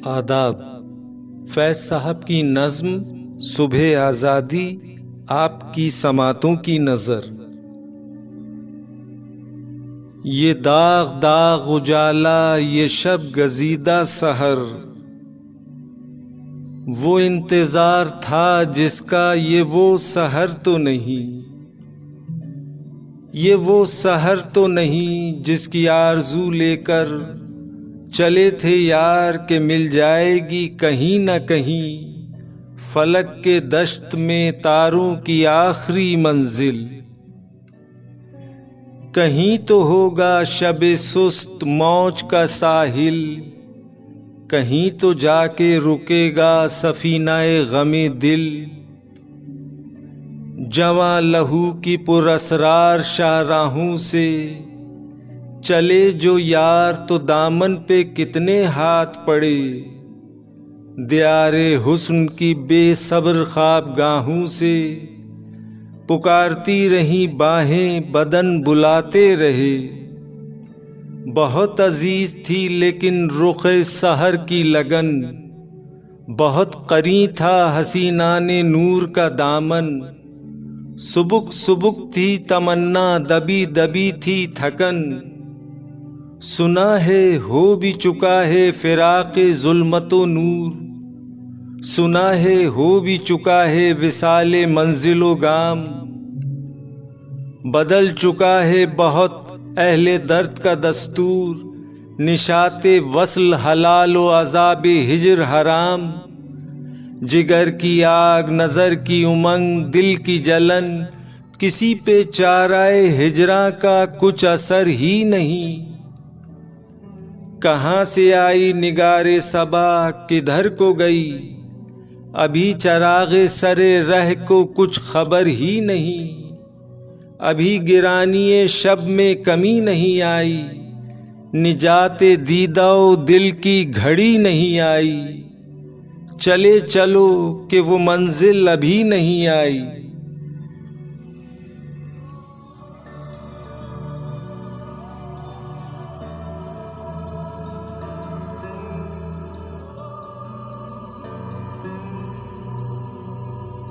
आदाब। फैज़ साहब की नज़्म सुबह आज़ादी, आपकी समातों की नज़र। ये दाग दाग उजाला, ये शब गजीदा सहर, वो इंतज़ार था जिसका ये वो सहर तो नहीं। ये वो सहर तो नहीं जिसकी आरज़ू लेकर चले थे यार के मिल जाएगी कहीं न कहीं फलक के दश्त में तारों की आखिरी मंजिल। कहीं तो होगा शबे सुस्त मौज का साहिल, कहीं तो जाके रुकेगा सफीनाए गमे दिल। जवां लहू की पुरअसरार शाहराहों से चले जो यार तो दामन पे कितने हाथ पड़े। दियारे हुस्न की बेसब्र ख्वाबगाहों से पुकारती रही बाहें, बदन बुलाते रहे। बहुत अजीज थी लेकिन रुख़े सहर की लगन, बहुत करीं था हसीना ने नूर का दामन। सुबुक सुबुक थी तमन्ना, दबी दबी थी थकन। सुना है हो भी चुका है फिराक़े ज़ुल्मतो नूर, सुना है हो भी चुका है विसाले मंजिलो गाम। बदल चुका है बहुत अहले दर्द का दस्तूर, निशाते वस्ल हलाल व अज़ाबे हिज्र हराम। जिगर की आग, नज़र की उमंग, दिल की जलन, किसी पे चाराए हिजरा का कुछ असर ही नहीं। कहाँ से आई निगारे सबा, किधर को गई, अभी चरागे सरे रह को कुछ खबर ही नहीं। अभी गिरानिए शब में कमी नहीं आई, निजाते दीदाओ दिल की घड़ी नहीं आई। चले चलो कि वो मंजिल अभी नहीं आई।